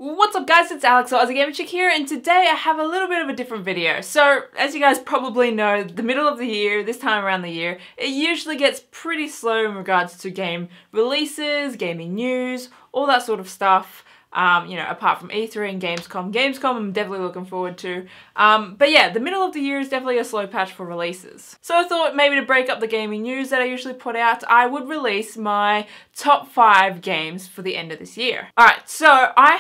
What's up guys, it's Alex, or Aussie Gamer Chick here, and today I have a little bit of a different video. So, as you guys probably know, the middle of the year, this time around the year, it usually gets pretty slow in regards to game releases, gaming news, all that sort of stuff. You know, apart from E3 and Gamescom. Gamescom I'm definitely looking forward to. But yeah, the middle of the year is definitely a slow patch for releases. So I thought maybe to break up the gaming news that I usually put out, I would release my top 5 games for the end of this year. Alright, so I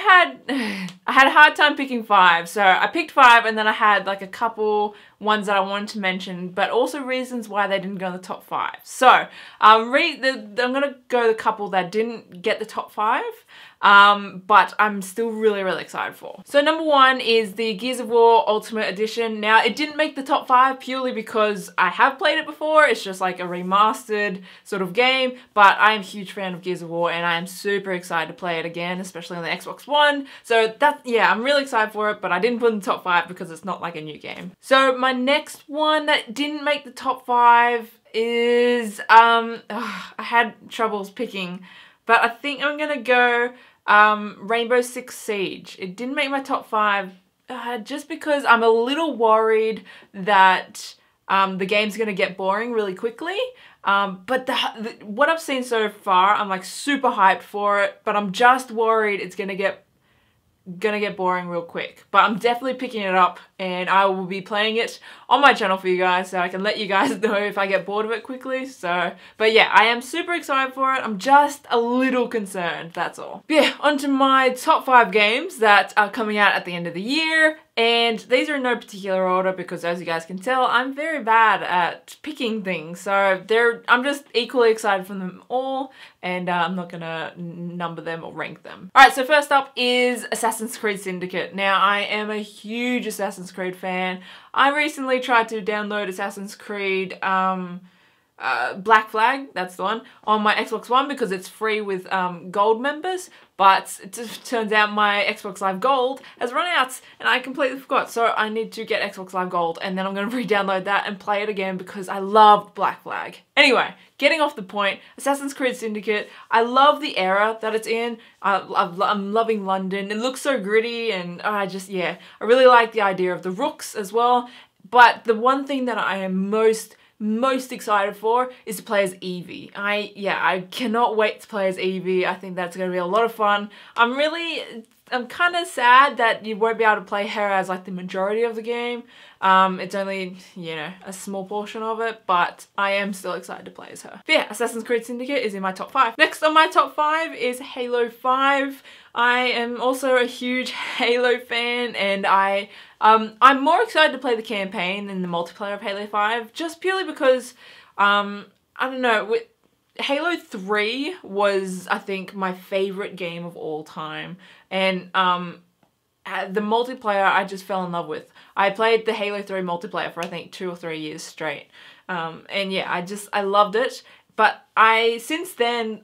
had a hard time picking 5. So I picked 5 and then I had like a couple ones that I wanted to mention, but also reasons why they didn't go in the top 5. So, I'm gonna go the couple that didn't get the top 5. But I'm still really excited for. So number 1 is the Gears of War Ultimate Edition. Now it didn't make the top 5 purely because I have played it before. It's just like a remastered sort of game, but I am a huge fan of Gears of War and I am super excited to play it again, especially on the Xbox One. So yeah, I'm really excited for it, but I didn't put it in the top 5 because it's not like a new game. So my next one that didn't make the top 5 is, I had troubles picking, but I think I'm gonna go Rainbow Six Siege. It didn't make my top 5 just because I'm a little worried that the game's gonna get boring really quickly. But what I've seen so far, I'm like super hyped for it, but I'm just worried it's gonna get boring real quick. But I'm definitely picking it up and I will be playing it on my channel for you guys so I can let you guys know if I get bored of it quickly. So, but yeah, I am super excited for it. I'm just a little concerned, that's all. But yeah, onto my top 5 games that are coming out at the end of the year. And these are in no particular order because, as you guys can tell, I'm very bad at picking things. So I'm just equally excited for them all, and I'm not gonna number them or rank them. Alright, so first up is Assassin's Creed Syndicate. Now, I am a huge Assassin's Creed fan. I recently tried to download Assassin's Creed Black Flag, that's the one, on my Xbox One because it's free with gold members, but it turns out my Xbox Live Gold has run out and I completely forgot, so I need to get Xbox Live Gold and then I'm going to re-download that and play it again because I loved Black Flag. Anyway, getting off the point, Assassin's Creed Syndicate, I love the era that it's in. I'm loving London. It looks so gritty and I really like the idea of the rooks as well, but the one thing that I am most excited for is to play as Evie. I cannot wait to play as Evie. I think that's going to be a lot of fun. I'm kind of sad that you won't be able to play her as like the majority of the game. It's only, you know, a small portion of it, but I am still excited to play as her. But yeah, Assassin's Creed Syndicate is in my top 5. Next on my top 5 is Halo 5. I am also a huge Halo fan and I'm more excited to play the campaign than the multiplayer of Halo 5 just purely because, I don't know, Halo 3 was, I think, my favorite game of all time, and the multiplayer I just fell in love with. I played the Halo 3 multiplayer for I think 2 or 3 years straight, and yeah, I loved it. But since then,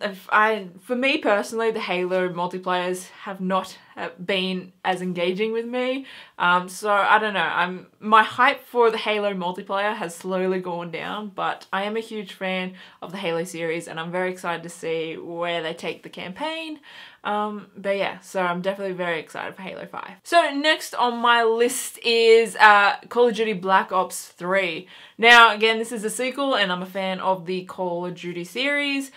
for me personally, the Halo multiplayers have not been as engaging with me. So I don't know, my hype for the Halo multiplayer has slowly gone down, but I am a huge fan of the Halo series and I'm very excited to see where they take the campaign. But yeah, so I'm definitely very excited for Halo 5. So next on my list is Call of Duty Black Ops 3. Now again, this is a sequel and I'm a fan of the Call of Duty series.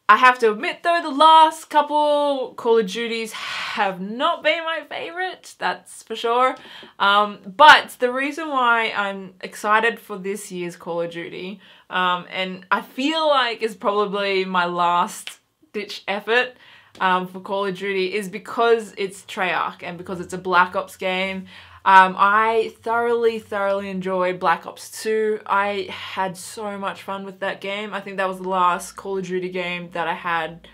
I have to admit though, the last couple Call of Duties have not been my favourite, that's for sure. But the reason why I'm excited for this year's Call of Duty, and I feel like it's probably my last ditch effort for Call of Duty, is because it's Treyarch and because it's a Black Ops game. I thoroughly enjoyed Black Ops 2. I had so much fun with that game. I think that was the last Call of Duty game that I had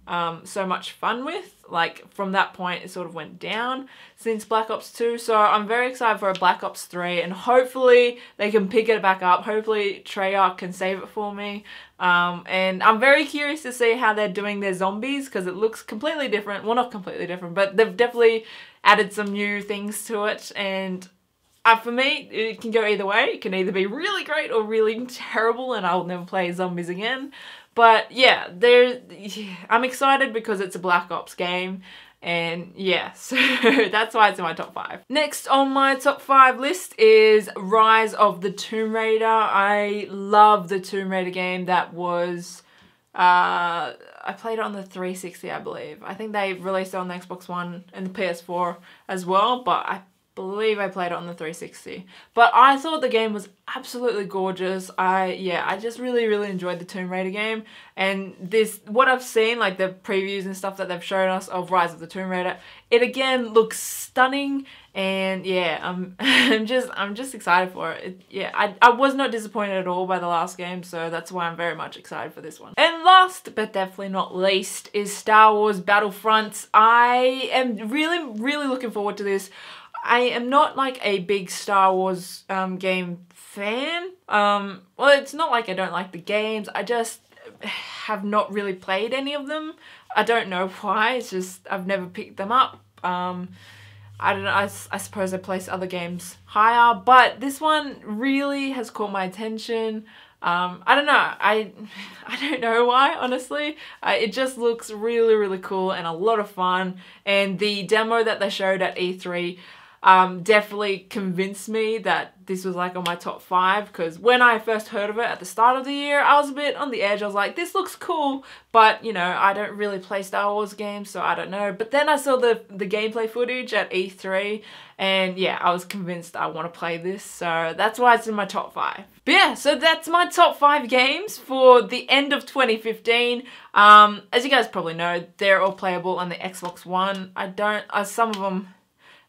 so much fun with. Like, from that point, it sort of went down since Black Ops 2. So I'm very excited for a Black Ops 3 and hopefully they can pick it back up. Hopefully Treyarch can save it for me. And I'm very curious to see how they're doing their zombies because it looks completely different. Well, not completely different, but they've definitely added some new things to it, and for me, it can go either way. It can either be really great or really terrible and I'll never play zombies again. But yeah, I'm excited because it's a Black Ops game And yeah, so that's why it's in my top 5. Next on my top 5 list is Rise of the Tomb Raider. I love the Tomb Raider game. That was, I played it on the 360, I believe. I think they released it on the Xbox One and the PS4 as well, but I believe I played it on the 360. But I thought the game was absolutely gorgeous. I just really enjoyed the Tomb Raider game. And what I've seen, like the previews and stuff that they've shown us of Rise of the Tomb Raider, it again looks stunning. And yeah, I'm just excited for it. I was not disappointed at all by the last game, so that's why I'm very much excited for this one. And last but definitely not least is Star Wars Battlefront. I am really looking forward to this. I am not like a big Star Wars game fan. Well, it's not like I don't like the games. I just have not really played any of them. I don't know why. It's just I've never picked them up. I don't know. I suppose I place other games higher, but this one really has caught my attention. I don't know. I don't know why, honestly. It just looks really cool and a lot of fun. And the demo that they showed at E3 definitely convinced me that this was like on my top 5, because when I first heard of it at the start of the year, I was a bit on the edge. I was like, this looks cool, but you know, I don't really play Star Wars games, so I don't know. But then I saw the gameplay footage at E3, and yeah, I was convinced I want to play this, so that's why it's in my top 5. But yeah, so that's my top 5 games for the end of 2015. As you guys probably know, they're all playable on the Xbox One. Some of them,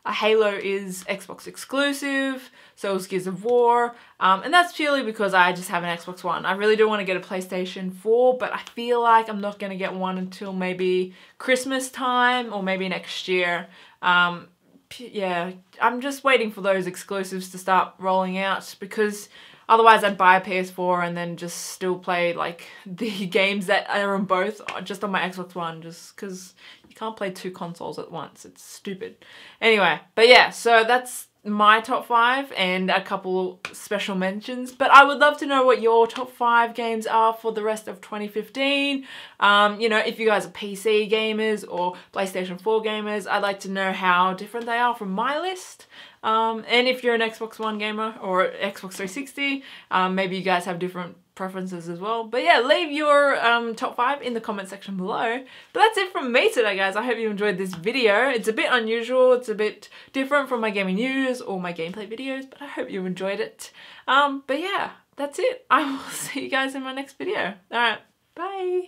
Halo is Xbox exclusive, so is Gears of War, and that's purely because I just have an Xbox One. I really do want to get a PlayStation 4, but I feel like I'm not going to get one until maybe Christmas time or maybe next year. Yeah, I'm just waiting for those exclusives to start rolling out, because otherwise I'd buy a PS4 and then just still play like the games that are on both just on my Xbox One, just because you can't play 2 consoles at once. It's stupid. Anyway, but yeah, so that's my top 5 and a couple special mentions. But I would love to know what your top 5 games are for the rest of 2015. You know, if you guys are PC gamers or PlayStation 4 gamers, I'd like to know how different they are from my list. And if you're an Xbox One gamer or Xbox 360, maybe you guys have different preferences as well. But yeah, leave your top 5 in the comment section below. But that's it from me today, guys. I hope you enjoyed this video. It's a bit unusual. It's a bit different from my gaming news or my gameplay videos, but I hope you enjoyed it. But yeah, that's it. I will see you guys in my next video. Alright, bye!